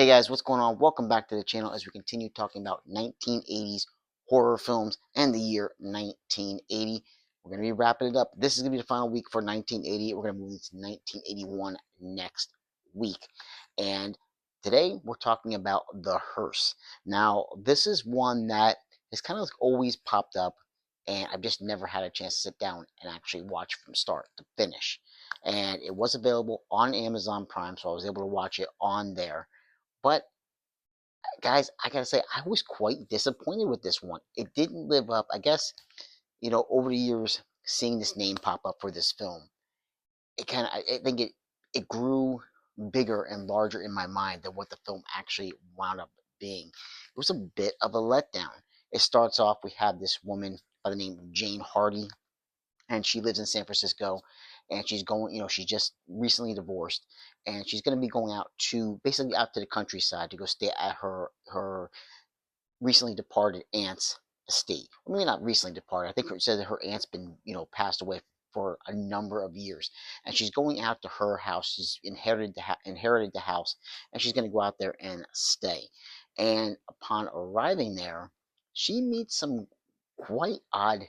Hey guys, what's going on? Welcome back to the channel as we continue talking about 1980s horror films and the year 1980. We're going to be wrapping it up. This is going to be the final week for 1980. We're going to move into 1981 next week. And today we're talking about The Hearse. Now, this is one that has kind of always popped up, and I've just never had a chance to sit down and actually watch from start to finish. And it was available on Amazon Prime, so I was able to watch it on there. But guys, I gotta say, I was quite disappointed with this one. It didn't live up. I guess, over the years, seeing this name pop up for this film, I think it grew bigger and larger in my mind than what the film actually wound up being. It was a bit of a letdown. It starts off, we have this woman by the name of Jane Hardy, and she lives in San Francisco, and she's going, she just recently divorced, and she's going to be going out to basically out to the countryside to go stay at her recently departed aunt's estate. Well, maybe not recently departed. I think it said that her aunt's been, passed away for a number of years, and she's going out to her house. She's inherited the house, and she's going to go out there and stay. And upon arriving there, she meets some quite odd,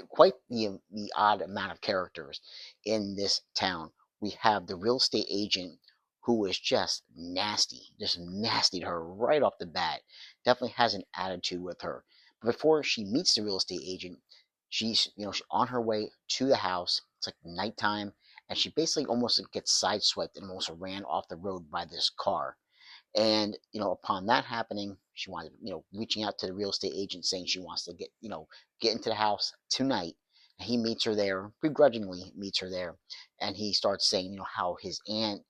quite the odd amount of characters in this town. We have the real estate agent who is just nasty to her right off the bat. Definitely has an attitude with her. But before she meets the real estate agent, she's on her way to the house. It's like nighttime, and she basically almost gets sideswiped and almost ran off the road by this car. And upon that happening, she wanted, reaching out to the real estate agent saying she wants to get into the house tonight. And he meets her there, begrudgingly meets her there, and he starts saying, how his aunt,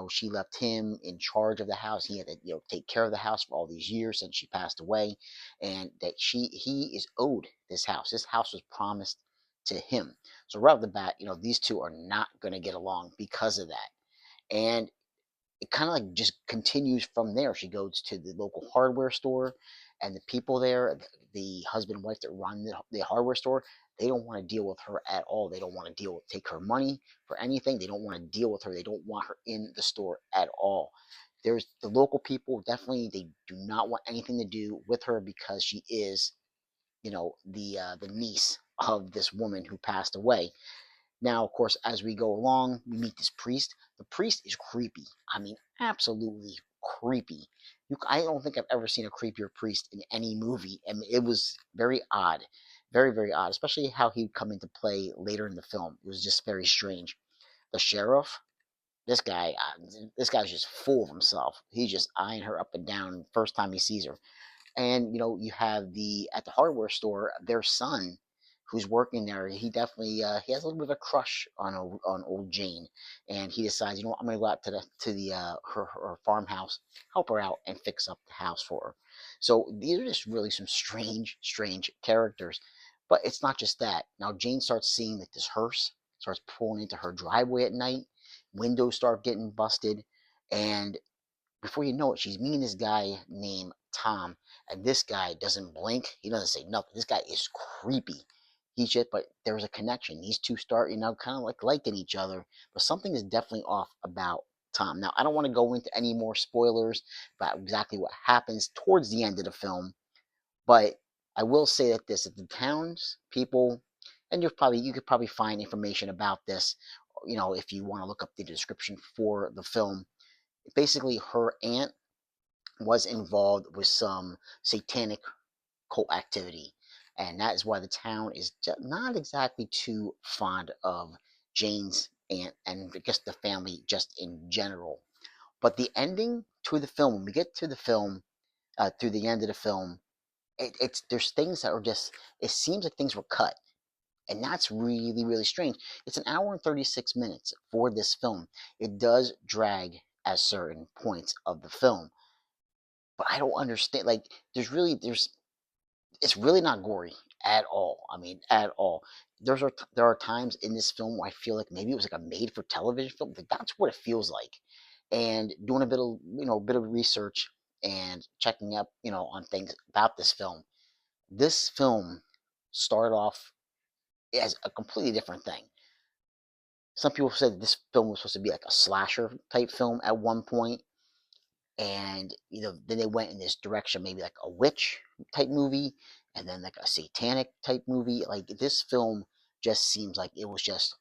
she left him in charge of the house. He had to, take care of the house for all these years since she passed away, and that he is owed this house. This house was promised to him. So right off the bat, these two are not going to get along because of that. And it kind of like just continues from there. She goes to the local hardware store, and the people there, the husband and wife that run the hardware store, they don't want to deal with her at all. They don't want to take her money for anything. They don't want to deal with her. They don't want her in the store at all. There's the local people, definitely, they do not want anything to do with her because she is, the niece of this woman who passed away. Now, of course, as we go along, we meet this priest. The priest is creepy. I mean, absolutely creepy. I don't think I've ever seen a creepier priest in any movie, and it was very odd, very very odd. Especially how he'd come into play later in the film. It was just very strange. The sheriff, this guy's just full of himself. He's just eyeing her up and down first time he sees her. And you have the at the hardware store, their son, who's working there. He definitely he has a little bit of a crush on old Jane, and he decides, I'm gonna go out to the her farmhouse, help her out, and fix up the house for her. So these are just really some strange characters. But it's not just that. Now Jane starts seeing that this hearse starts pulling into her driveway at night. Windows start getting busted, and before you know it, she's meeting this guy named Tom, and this guy doesn't blink. He doesn't say nothing. This guy is creepy. But there's a connection. These two start, kind of like liking each other, but something is definitely off about Tom. Now, I don't want to go into any more spoilers about exactly what happens towards the end of the film, but I will say that the towns people, and you could probably find information about this, if you want to look up the description for the film. Basically, her aunt was involved with some satanic cult activity, and that is why the town is not exactly too fond of Jane's aunt and I guess the family just in general. But the ending to the film, when we get to the film, through the end of the film, it's there's things that are just, it seems like things were cut, and that's really really strange. It's an hour and 36 minutes for this film. It does drag at certain points of the film, but I don't understand. Like, there's it's really not gory at all. I mean, at all. There are times in this film where I feel like maybe it was like a made for television film. Like, that's what it feels like. And doing a bit of research and checking up, on things about this film started off as a completely different thing. Some people said this film was supposed to be like a slasher type film at one point, and then they went in this direction, maybe like a witch type movie, and then like a satanic type movie. Like this film just seems like it was just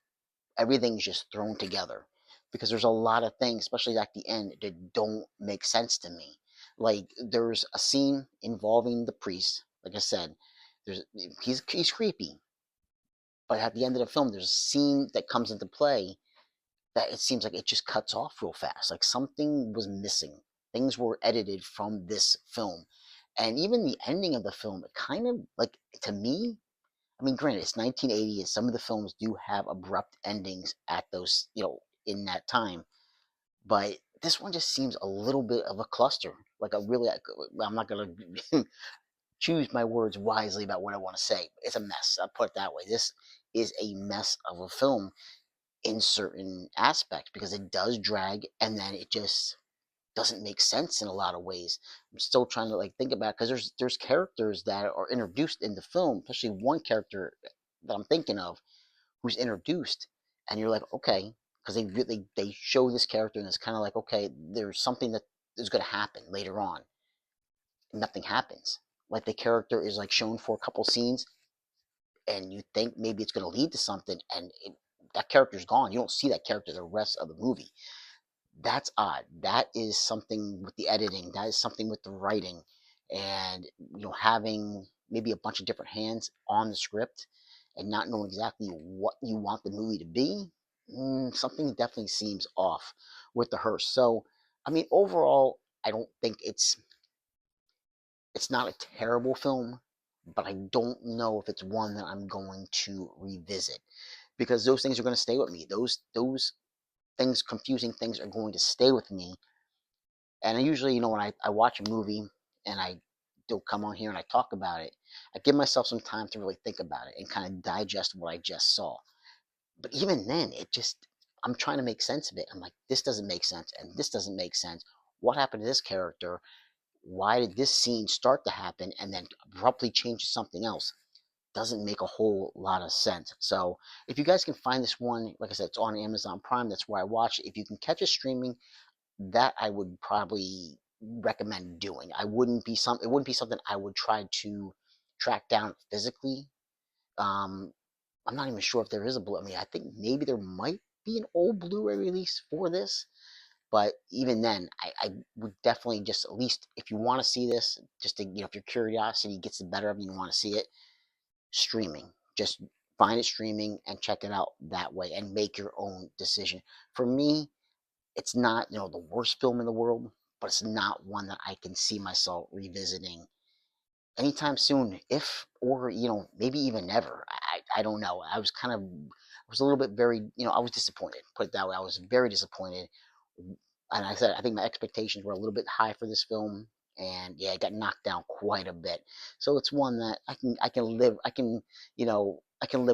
everything's just thrown together, because there's a lot of things, especially at the end, that don't make sense to me. Like there's a scene involving the priest. Like I said, there's he's creepy, but at the end of the film, there's a scene that comes into play that it seems like it just cuts off real fast. Like something was missing. Things were edited from this film. And even the ending of the film, it kind of like, to me, I mean, granted, it's 1980, and some of the films do have abrupt endings at those, in that time. But this one just seems a little bit of a cluster. Like a really, I'm not gonna choose my words wisely about what I want to say. It's a mess. I'll put it that way. This is a mess of a film in certain aspects, because it does drag, and then it just doesn't make sense in a lot of ways. I'm still trying to like think about, because there's characters that are introduced in the film, especially one character that I'm thinking of who's introduced, and you're like, okay, because they show this character, and it's kind of like, okay, there's something that is going to happen later on, and nothing happens. Like the character is like shown for a couple scenes, and you think maybe it's going to lead to something, and that character's gone. You don't see that character the rest of the movie. That's odd. That is something with the editing. That is something with the writing, and having maybe a bunch of different hands on the script and not knowing exactly what you want the movie to be. Something definitely seems off with the Hearse. So, I mean, overall, I don't think it's not a terrible film, but I don't know if it's one that I'm going to revisit, because those things are going to stay with me. Those things, confusing things, are going to stay with me. And I usually, when I watch a movie and I do come on here and I talk about it, I give myself some time to really think about it and kind of digest what I just saw. But even then, I'm trying to make sense of it. I'm like, this doesn't make sense, and this doesn't make sense. What happened to this character? Why did this scene start to happen and then abruptly change to something else? Doesn't make a whole lot of sense. So if you guys can find this one, like I said, it's on Amazon Prime. That's where I watch it. If you can catch it streaming, that I would probably recommend doing. It wouldn't be something I would try to track down physically. Um, I'm not even sure if there is a blue. I mean, I think maybe there might be an old Blu-ray release for this, but even then, I would definitely, just at least if you want to see this, just to, if your curiosity gets the better of you and you want to see it, streaming. Just find it streaming and check it out that way and make your own decision. For me, it's not, the worst film in the world, but it's not one that I can see myself revisiting anytime soon, if, or maybe even never. I don't know. I was a little bit very, I was disappointed. Put it that way. I was very disappointed, and I said I think my expectations were a little bit high for this film, and yeah, it got knocked down quite a bit. So it's one that I can live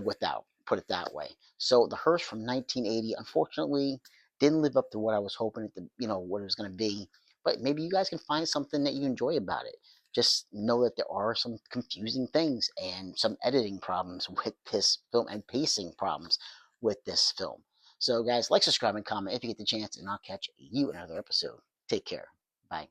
without. Put it that way. So the Hearse from 1980, unfortunately, didn't live up to what I was hoping what it was going to be. But maybe you guys can find something that you enjoy about it. Just know that there are some confusing things and some editing problems with this film, and pacing problems with this film. So, guys, like, subscribe, and comment if you get the chance, and I'll catch you in another episode. Take care. Bye.